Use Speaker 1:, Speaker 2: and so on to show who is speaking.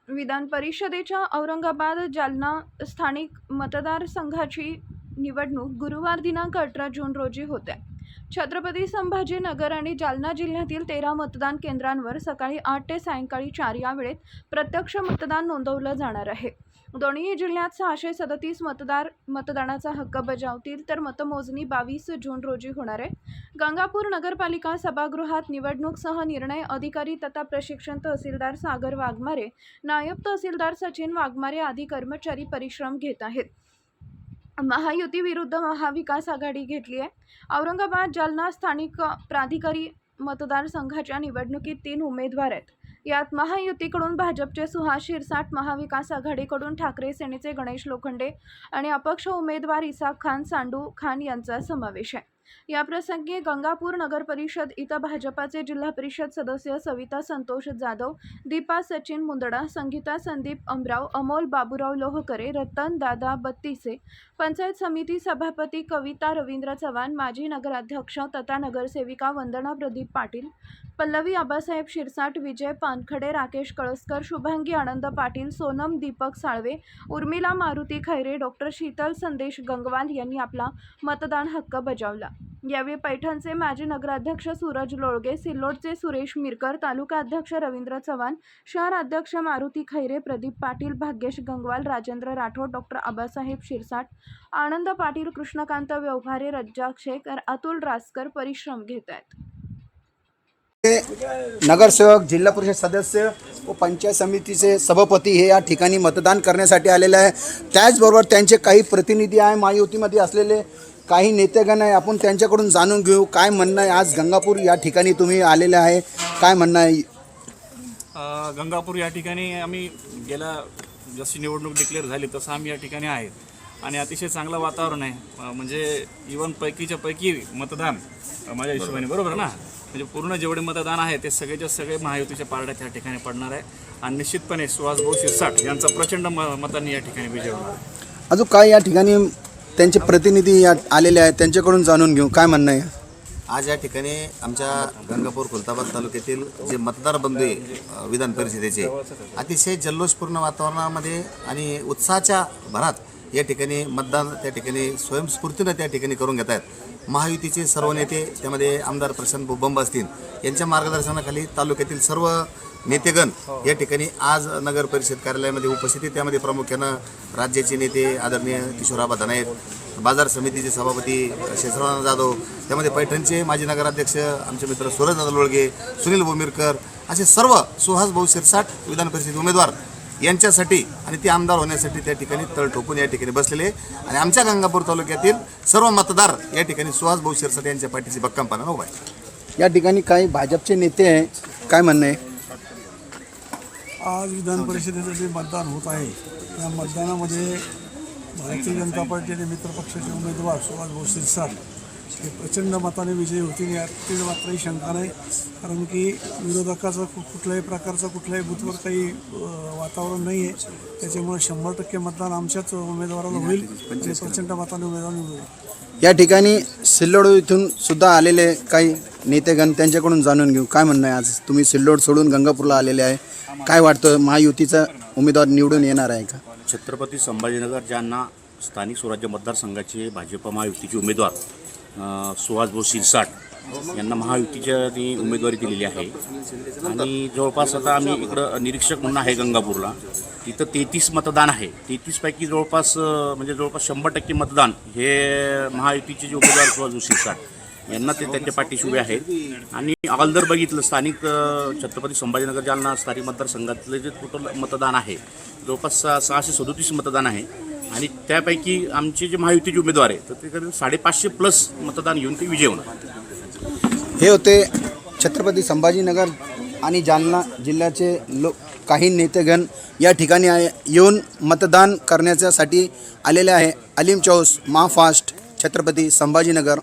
Speaker 1: विधान परिषदेच्या औरंगाबाद जालना स्थानिक मतदारसंघाची निवडणूक गुरुवार दिनांक 18 जून रोजी होते. छत्रपती संभाजीनगर आणि जालना जिल्ह्यातील 13 मतदान केंद्रांवर सकाळी 8 ते सायंकाळी 4 या वेळेत प्रत्यक्ष मतदान नोंदवलं जाणार आहे. दोन्ही जिल्ह्यात 637 मतदार मतदानाचा हक्क बजावतील, तर मतमोजणी 22 जून रोजी होणार आहे. गंगापूर नगरपालिका सभागृहात निवडणूक निर्णय अधिकारी तथा प्रशिक्षण तहसीलदार सागर वाघमारे, नायब तहसीलदार सचिन वाघमारे आदी कर्मचारी परिश्रम घेत आहेत. महायुती विरुद्ध महाविकास आघाडी घेतली आहे. औरंगाबाद जालना स्थानिक प्राधिकारी मतदारसंघाच्या निवडणुकीत 3 उमेदवार आहेत. यात महायुतीकडून भाजपचे सुहास शिरसाट, महाविकास आघाडीकडून ठाकरे सेनेचे गणेश लोखंडे आणि अपक्ष उमेदवार इसाक खान सांडू खान यांचा समावेश आहे. याप्रसंगी गंगापूर नगर परिषद इथं भाजपाचे जिल्हा परिषद सदस्य सविता संतोष जाधव, दीपा सचिन मुंदडा, संगीता संदीप अमराव, अमोल बाबूराव लोहकरे, रतन दादा बत्तीसे, पंचायत समिती सभापती कविता रवींद्र चव्हाण, माजी नगराध्यक्ष तथा नगरसेविका वंदना प्रदीप पाटील, पल्लवी आबासाहेब शिरसाट, विजय पानखडे, राकेश कळसकर, शुभांगी आनंद पाटील, सोनम दीपक साळवे, उर्मिला मारुती खैरे, डॉक्टर शीतल संदेश गंगवाल यांनी आपला मतदान हक्क बजावला. यावेळी पैठणचे माजी नगराध्यक्ष सूरज लोळगे, सिल्लोडचे सुरेश मिरकर, तालुका अध्यक्ष रवींद्र चव्हाण, शहर अध्यक्ष मारुती खैरे, प्रदीप पाटील, भाग्येश गंगवाल, राजेंद्र राठोड, डॉक्टर आबासाहेब शिरसाट, आनंद पाटील, कृष्णकांत व्यवहारे, रज्जाक शेख, अतुल रासकर परिश्रम घेत आहेत.
Speaker 2: नगरसेवक, जिल्हा परिषद सदस्य व पंचायत समितीचे सभापती हे या ठिकाणी मतदान करण्यासाठी आलेले आहे. त्याचबरोबर त्यांचे काही प्रतिनिधी आहे, महायुतीमध्ये असलेले काही नेतेगण आहे. आपण त्यांच्याकडून जाणून घेऊ काय म्हणणं आहे. आज गंगापूर या ठिकाणी तुम्ही आलेले आहे, काय म्हणणं आहे?
Speaker 3: गंगापूर या ठिकाणी आम्ही जशी निवडणूक डिक्लेअर झाली तसं आम्ही या ठिकाणी आहे आणि अतिशय चांगलं वातावरण आहे. म्हणजे इव्हन पैकीच्या पैकी मतदान माझ्या हिशोबाने बरोबर ना, म्हणजे पूर्ण जेवढे मतदान आहे ते सगळेच्या सगळे महायुतीच्या पारड्यात या ठिकाणी पडणार आहे आणि निश्चितपणे सुहासभाऊ शिरसाट यांचा प्रचंड मतांनी या ठिकाणी विजय होणार.
Speaker 2: अजून काय या ठिकाणी त्यांचे प्रतिनिधी आलेले आहेत, त्यांच्याकडून जाणून घेऊ काय म्हणणं आहे.
Speaker 4: आज या ठिकाणी आमच्या गंगापूर खुलताबाद तालुक्यातील जे मतदार बंधू आहे विधान परिषदेचे अतिशय जल्लोषपूर्ण वातावरणामध्ये आणि उत्साहाच्या भरात या ठिकाणी मतदान त्या ठिकाणी स्वयंस्फूर्तीनं त्या ठिकाणी करून घेत आहेत. महायुतीचे सर्व नेते, त्यामध्ये आमदार प्रशांत बंब असतील यांच्या मार्गदर्शनाखाली तालुक्यातील सर्व नेतेगण या ठिकाणी आज नगर परिषद कार्यालयामध्ये उपस्थित. त्यामध्ये प्रामुख्यानं राज्याचे नेते आदरणीय किशोरआबा धनायत, बाजार समितीचे सभापती शेषराव जाधव, त्यामध्ये पैठणचे माजी नगराध्यक्ष आमचे मित्र सूरज लोळगे, सुनील बोमिरकर असे सर्व सुहासभाऊ शिरसाट विधान परिषद उमेदवार यांच्यासाठी आणि ते आमदार होण्यासाठी त्या ठिकाणी तळ ठोकून या ठिकाणी बसलेले आणि आमच्या गंगापूर तालुक्यातील सर्व मतदार या ठिकाणी सुहासभाऊ शिरसाट यांच्या पाठीशी भक्कमपणानं उभा आहे.
Speaker 2: या ठिकाणी काही भाजपचे नेते आहे, काय म्हणणं आहे?
Speaker 5: आज विधान परिषदेचं जे मतदान होत आहे या मतदानामध्ये भारतीय जनता पार्टीचे मित्रपक्षाचे उमेदवार सुहासभाऊ शिरसाट हे प्रचंड मताने विजयी होतील यातील मात्रही शंका नाही. कारण की विरोधकाचं कुठल्याही प्रकारचं कुठल्याही बूथवर काही वातावरण नाही आहे. त्याच्यामुळे 100% मतदान आमच्याच उमेदवाराला होईल आणि प्रचंड मताने उमेदवार निवडून येईल.
Speaker 2: या ठिकाणी सिल्लोड इथून सुद्धा आलेले काही नेतेगण, त्यांच्याकडून जाणून घेऊ काय म्हणणं आहे. आज तुम्ही सिल्लोड सोडून गंगापूरला आलेले आहे, काय वाटतं महायुतीचा उमेदवार निवडून येणार आहे का?
Speaker 6: छत्रपती संभाजीनगर जालना स्थानिक स्वराज्य मतदारसंघाचे भाजप महायुतीचे उमेदवार सुहासभाऊ शिरसाट यांना महायुतीच्या उमेदवारी दिलेली आहे आणि जवळपास आता आम्ही इकडं निरीक्षक म्हणून आहे गंगापूरला. तिथं 33 मतदान आहे. 33 पैकी जवळपास 100% मतदान हे महायुतीचे जे उमेदवार सुहासभाऊ शिरसाट यांना ते त्यांच्या पाठीशी उभे आहेत. आणि अगोदर बघितलं स्थानिक छत्रपती संभाजीनगर जालना स्थानिक मतदारसंघातले जे टोटल मतदान आहे जवळपास 637 मतदान आहे आणि त्यापैकी आमचे जे महायुतीचे उमेदवार आहे तर ते करीब 550+ मतदान घेऊन ते विजय होणार.
Speaker 2: हे होते छत्रपती संभाजीनगर आणि जालना जिल्ह्याचे काही नेतेगण या ठिकाणी येऊन मतदान करण्यासाठी आलेले आहे. अलीम चौस, महाफास्ट, छत्रपती संभाजीनगर.